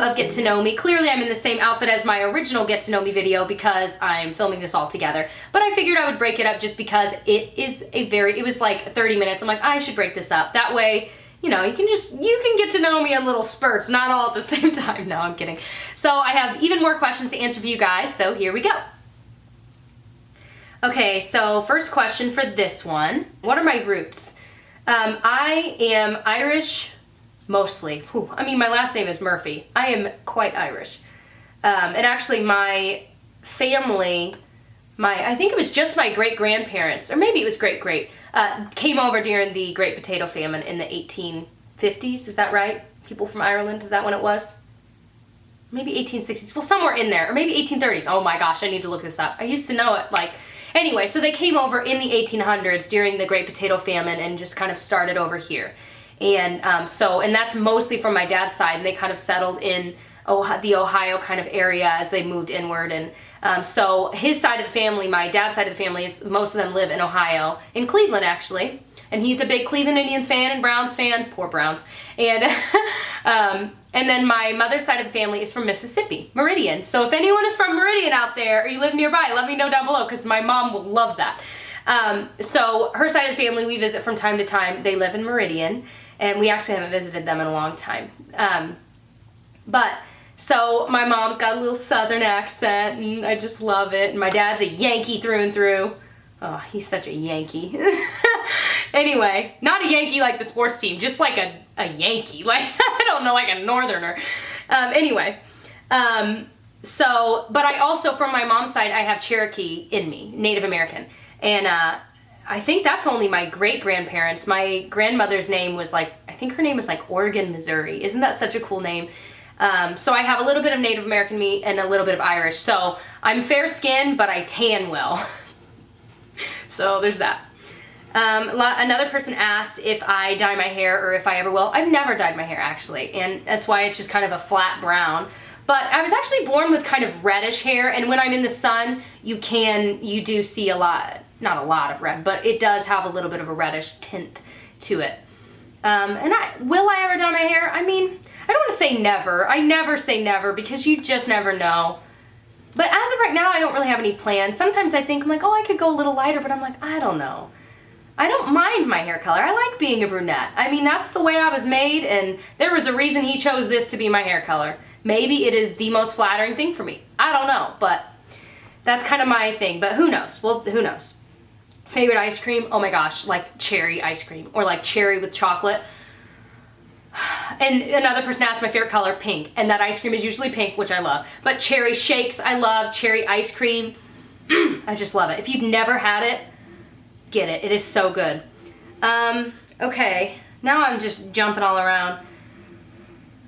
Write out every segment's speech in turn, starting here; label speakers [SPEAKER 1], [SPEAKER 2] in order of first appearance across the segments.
[SPEAKER 1] of Get to Know Me. Clearly I'm in the same outfit as my original Get to Know Me video because I'm filming this all together. But I figured I would break it up just because it was like 30 minutes. I'm like, I should break this up. That way, you know, you can get to know me in little spurts, not all at the same time. No, I'm kidding. So I have even more questions to answer for you guys, so here we go. Okay, so first question for this one. What are my roots? I am Irish, mostly. Whew. I mean, my last name is Murphy. I am quite Irish. And actually my family, I think it was just my great-grandparents, or maybe it was great-great, came over during the Great Potato Famine in the 1850s, is that right? People from Ireland, is that when it was? Maybe 1860s, well, somewhere in there, or maybe 1830s. Oh my gosh, I need to look this up. I used to know it, like, anyway, so they came over in the 1800s during the Great Potato Famine and just kind of started over here. And and that's mostly from my dad's side, and they kind of settled in the Ohio kind of area as they moved inward. And so his side of the family, my dad's side of the family, most of them live in Ohio, in Cleveland actually. And he's a big Cleveland Indians fan and Browns fan, poor Browns. And and then my mother's side of the family is from Mississippi, Meridian. So if anyone is from Meridian out there or you live nearby, let me know down below because my mom will love that. So her side of the family we visit from time to time. They live in Meridian and we actually haven't visited them in a long time. So my mom's got a little southern accent and I just love it. And my dad's a Yankee through and through. Oh, he's such a Yankee. Anyway, not a Yankee like the sports team, just like a Yankee. Like, I don't know, like a northerner. Anyway, but I also, from my mom's side, I have Cherokee in me, Native American. And I think that's only my great-grandparents. My grandmother's name was like, I think her name was like Oregon, Missouri. Isn't that such a cool name? So I have a little bit of Native American me and a little bit of Irish. So I'm fair-skinned, but I tan well. So there's that. Another person asked if I dye my hair or if I ever will. I've never dyed my hair actually, and that's why it's just kind of a flat brown. But I was actually born with kind of reddish hair, and when I'm in the sun, you do see a lot, not a lot of red, but it does have a little bit of a reddish tint to it. Will I ever dye my hair? I mean, I don't want to say never. I never say never because you just never know. But as of right now, I don't really have any plans. Sometimes I think, I'm like, oh, I could go a little lighter, but I'm like, I don't know. I don't mind my hair color. I like being a brunette. I mean, that's the way I was made, and there was a reason he chose this to be my hair color. Maybe it is the most flattering thing for me. I don't know, but that's kind of my thing. But who knows? Well, who knows? Favorite ice cream? Oh my gosh, like cherry ice cream, or like cherry with chocolate. And another person asked my favorite color, pink, and that ice cream is usually pink, which I love. But cherry shakes, I love. Cherry ice cream, I just love it. If you've never had it, get it. It is so good. Okay, now I'm just jumping all around.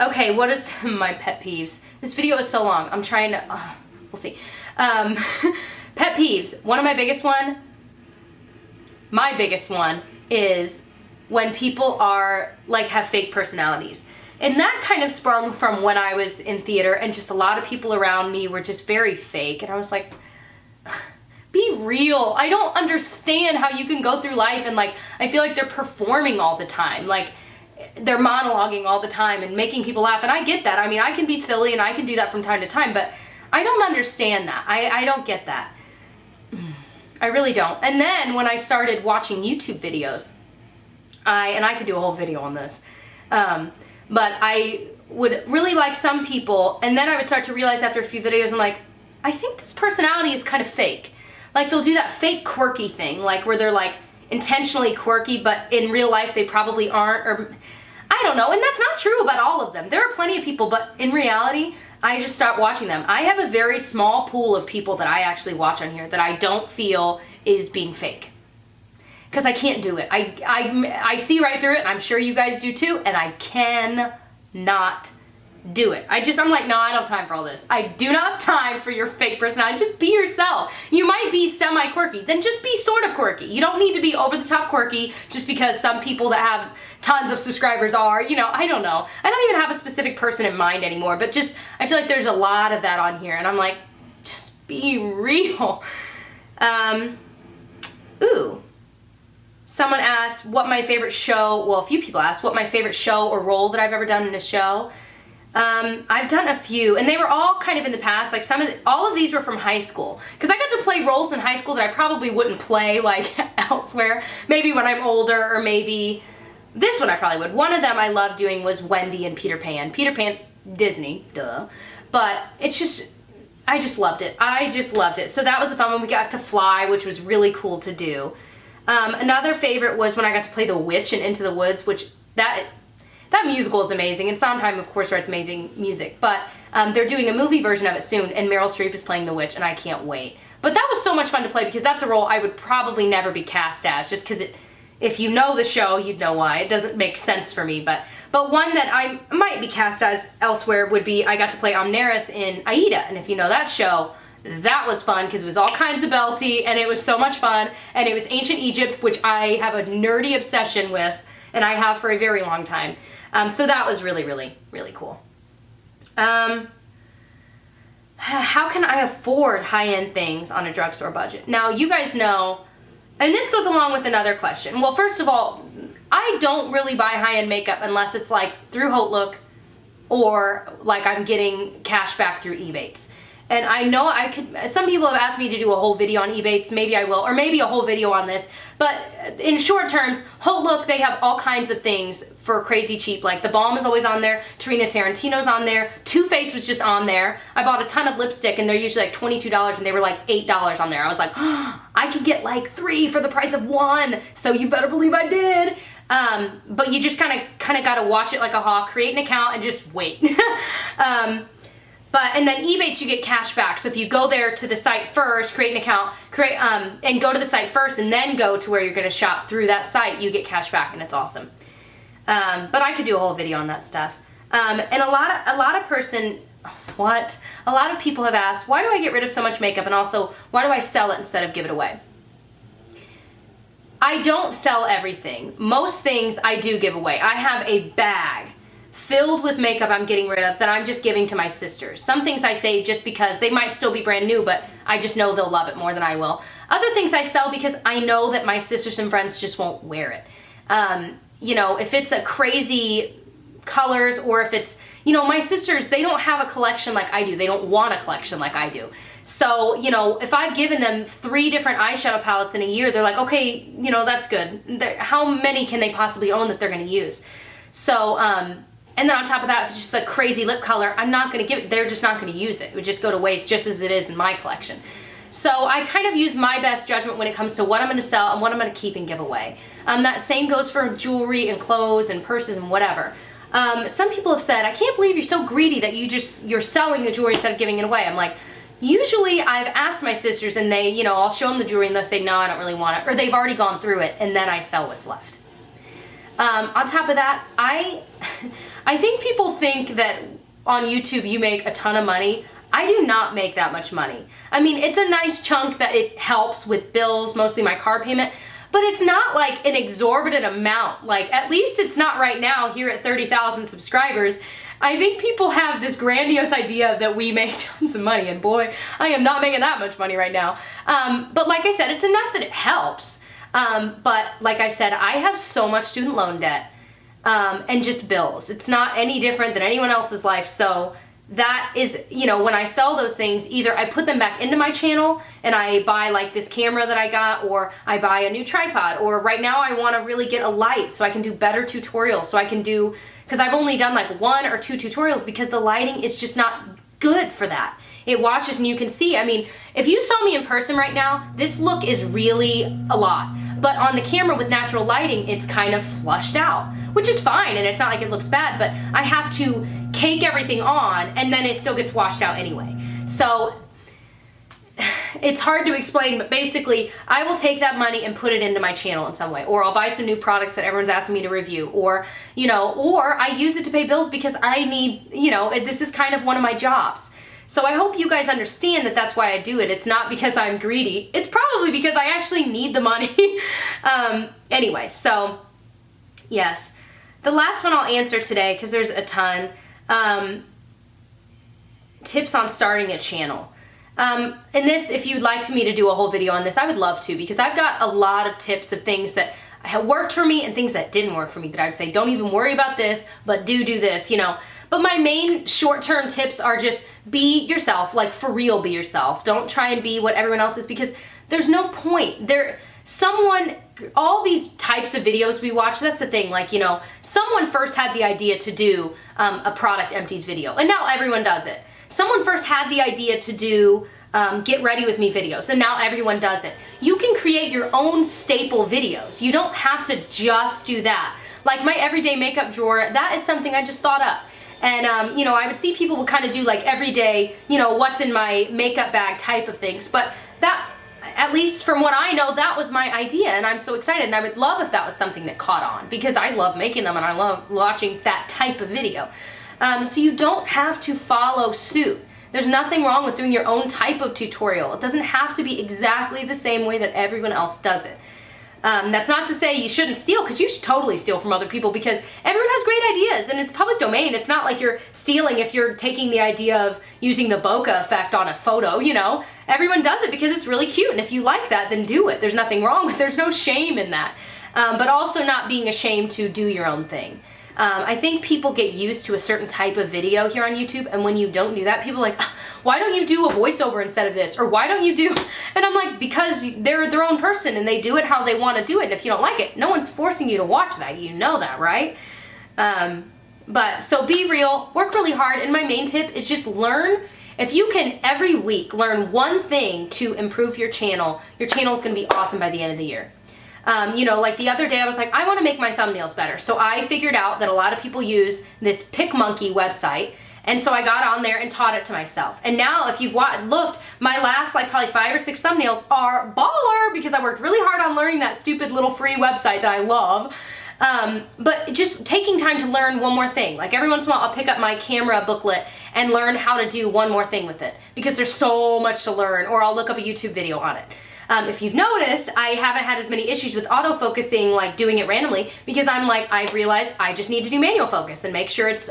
[SPEAKER 1] Okay, what is my pet peeves? This video is so long. I'm trying to, we'll see. Pet peeves. My biggest one is when people have fake personalities. And that kind of sprung from when I was in theater and just a lot of people around me were just very fake. And I was like, be real. I don't understand how you can go through life and like, I feel like they're performing all the time. Like, they're monologuing all the time and making people laugh. And I get that. I mean, I can be silly and I can do that from time to time, but I don't understand that. I don't get that. I really don't. And then when I started watching YouTube videos, I could do a whole video on this, but I would really like some people, and then I would start to realize after a few videos, I'm like, I think this personality is kind of fake. Like, they'll do that fake quirky thing, like where they're like intentionally quirky, but in real life they probably aren't, or I don't know. And that's not true about all of them. There are plenty of people, but in reality, I just stopped watching them. I have a very small pool of people that I actually watch on here that I don't feel is being fake. Because I can't do it. I see right through it, and I'm sure you guys do too, and I cannot do it. I'm like, no, I don't have time for all this. I do not have time for your fake personality. Just be yourself. You might be semi-quirky, then just be sort of quirky. You don't need to be over the top quirky just because some people that have tons of subscribers are, you know, I don't know. I don't even have a specific person in mind anymore, but just, I feel like there's a lot of that on here, and I'm like, just be real. Someone asked what my favorite show, well, a few people asked what my favorite show or role that I've ever done in a show. I've done a few, and they were all kind of in the past. Like all of these were from high school, because I got to play roles in high school that I probably wouldn't play like elsewhere. Maybe when I'm older, or maybe this one I probably would. One of them I loved doing was Wendy and Peter Pan. Peter Pan, Disney, duh. But it's just, I just loved it. I just loved it. So that was a fun one. We got to fly, which was really cool to do. Another favorite was when I got to play the witch in Into the Woods, which that musical is amazing, and Sondheim, of course, writes amazing music, but they're doing a movie version of it soon, and Meryl Streep is playing the witch, and I can't wait. But that was so much fun to play, because that's a role I would probably never be cast as, just because if you know the show, you'd know why. It doesn't make sense for me, but one that I might be cast as elsewhere would be, I got to play Amneris in Aida, and if you know that show, that was fun, because it was all kinds of belty, and it was so much fun, and it was ancient Egypt, which I have a nerdy obsession with, and I have for a very long time. So that was really, really, really cool. How can I afford high-end things on a drugstore budget? Now, you guys know, and this goes along with another question. Well, first of all, I don't really buy high-end makeup unless it's like through HauteLook or like I'm getting cash back through Ebates. And I know some people have asked me to do a whole video on Ebates, maybe I will, or maybe a whole video on this, but in short terms, HauteLook, they have all kinds of things for crazy cheap, like the balm is always on there, Tarina Tarantino's on there, Too Faced was just on there. I bought a ton of lipstick and they're usually like $22 and they were like $8 on there. I was like, oh, I could get like 3 for the price of 1, so you better believe I did. But you just kind of got to watch it like a hawk, create an account and just wait. And then Ebates, you get cash back. So if you go there to the site first, create an account, and go to the site first and then go to where you're going to shop through that site, you get cash back and it's awesome. But I could do a whole video on that stuff. And a lot of people have asked, why do I get rid of so much makeup, and also why do I sell it instead of give it away? I don't sell everything. Most things I do give away. I have a bag filled with makeup I'm getting rid of that I'm just giving to my sisters. Some things I save just because they might still be brand new, but I just know they'll love it more than I will. Other things I sell because I know that my sisters and friends just won't wear it. You know, if it's a crazy colors, or if it's, you know, my sisters, they don't have a collection like I do. They don't want a collection like I do. So, you know, if I've given them 3 different eyeshadow palettes in a year, they're like, okay, you know, that's good. How many can they possibly own that they're going to use? So, and then on top of that, if it's just a crazy lip color, I'm not going to give it, they're just not going to use it. It would just go to waste just as it is in my collection. So I kind of use my best judgment when it comes to what I'm going to sell and what I'm going to keep and give away. That same goes for jewelry and clothes and purses and whatever. Some people have said, I can't believe you're so greedy that you're selling the jewelry instead of giving it away. I'm like, usually I've asked my sisters and they, you know, I'll show them the jewelry and they'll say, no, I don't really want it. Or they've already gone through it and then I sell what's left. On top of that, I think people think that on YouTube you make a ton of money. I do not make that much money. I mean, it's a nice chunk that it helps with bills, mostly my car payment, but it's not like an exorbitant amount. Like, at least it's not right now here at 30,000 subscribers. I think people have this grandiose idea that we make tons of money, and boy, I am not making that much money right now. But like I said, it's enough that it helps. But like I said, I have so much student loan debt, and just bills. It's not any different than anyone else's life. So that is, you know, when I sell those things, either I put them back into my channel and I buy like this camera that I got, or I buy a new tripod, or right now I want to really get a light so I can do better tutorials, so I can do, because I've only done like 1 or 2 tutorials because the lighting is just not good for that. It washes and you can see, I mean, if you saw me in person right now, this look is really a lot. But on the camera with natural lighting, it's kind of flushed out, which is fine, and it's not like it looks bad, but I have to cake everything on and then it still gets washed out anyway. So it's hard to explain, but basically I will take that money and put it into my channel in some way, or I'll buy some new products that everyone's asking me to review, or, you know, or I use it to pay bills because I need, you know, this is kind of one of my jobs. So I hope you guys understand that that's why I do it. It's not because I'm greedy. It's probably because I actually need the money. Anyway, so yes. The last one I'll answer today, because there's a ton. Tips on starting a channel. And this, if you'd like me to do a whole video on this, I would love to, because I've got a lot of tips of things that have worked for me and things that didn't work for me that I'd say, don't even worry about this, but do this, you know. But my main short-term tips are just be yourself, like for real be yourself. Don't try and be what everyone else is, because there's no point. All these types of videos we watch, that's the thing, like, you know, someone first had the idea to do a product empties video, and now everyone does it. Someone first had the idea to do get ready with me videos, and now everyone does it. You can create your own staple videos. You don't have to just do that. Like my everyday makeup drawer, that is something I just thought up. And, you know, I would see people would kind of do like everyday, you know, what's in my makeup bag type of things. But that, at least from what I know, that was my idea. And I'm so excited. And I would love if that was something that caught on, because I love making them and I love watching that type of video. So you don't have to follow suit. There's nothing wrong with doing your own type of tutorial. It doesn't have to be exactly the same way that everyone else does it. That's not to say you shouldn't steal, because you should totally steal from other people, because everyone has great ideas and it's public domain. It's not like you're stealing if you're taking the idea of using the bokeh effect on a photo, you know. Everyone does it because it's really cute, and if you like that, then do it. There's nothing wrong with it. There's no shame in that. But also not being ashamed to do your own thing. I think people get used to a certain type of video here on YouTube, and when you don't do that, people are like, why don't you do a voiceover instead of this? Or why don't you do, and I'm like, because they're their own person and they do it how they want to do it, and if you don't like it, no one's forcing you to watch that, you know that, right? But so be real, work really hard, and my main tip is just learn. If you can every week learn one thing to improve your channel is going to be awesome by the end of the year. You know, like the other day I was like, I want to make my thumbnails better. So I figured out that a lot of people use this PicMonkey website. And so I got on there and taught it to myself. And now if you've looked, my last like probably 5 or 6 thumbnails are baller, because I worked really hard on learning that stupid little free website that I love. But just taking time to learn one more thing. Like every once in a while I'll pick up my camera booklet and learn how to do one more thing with it, because there's so much to learn, or I'll look up a YouTube video on it. If you've noticed, I haven't had as many issues with autofocusing, like doing it randomly, because I'm like, I realized I just need to do manual focus and make sure it's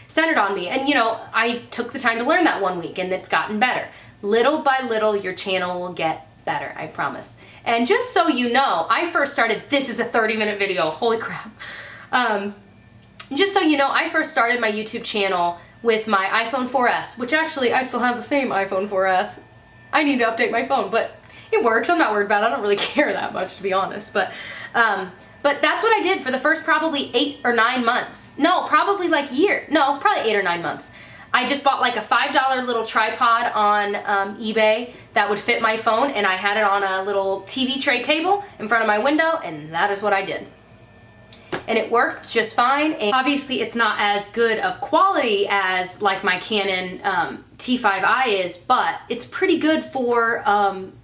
[SPEAKER 1] centered on me. And you know, I took the time to learn that one week, and it's gotten better. Little by little, your channel will get better, I promise. And just so you know, I first started, this is a 30-minute video, holy crap. Just so you know, I first started my YouTube channel with my iPhone 4S, which actually, I still have the same iPhone 4S. I need to update my phone, but it works. I'm not worried about it. I don't really care that much, to be honest. But that's what I did for the first probably 8 or 9 months. No, probably like year. No, probably 8 or 9 months. I just bought like a $5 little tripod on eBay that would fit my phone, and I had it on a little TV tray table in front of my window, and that is what I did. And it worked just fine. And obviously it's not as good of quality as like my Canon T5i is, but it's pretty good for,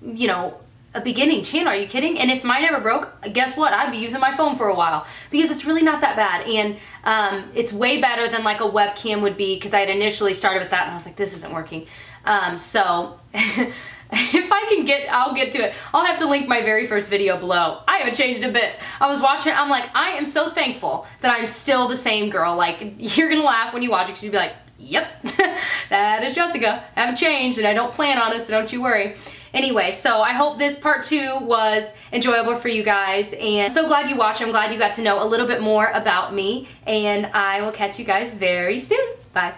[SPEAKER 1] you know, a beginning channel. Are you kidding? And if mine ever broke, guess what? I'd be using my phone for a while, because it's really not that bad. And it's way better than like a webcam would be, because I had initially started with that and I was like, this isn't working. So if I can I'll get to it. I'll have to link my very first video below. I haven't changed a bit. I was watching it, I'm like, I am so thankful that I'm still the same girl. Like, you're gonna laugh when you watch it, because you'll be like, yep, that is Jessica. I haven't changed, and I don't plan on it, so don't you worry. Anyway, so I hope this part 2 was enjoyable for you guys, and so glad you watched. I'm glad you got to know a little bit more about me, and I will catch you guys very soon. Bye.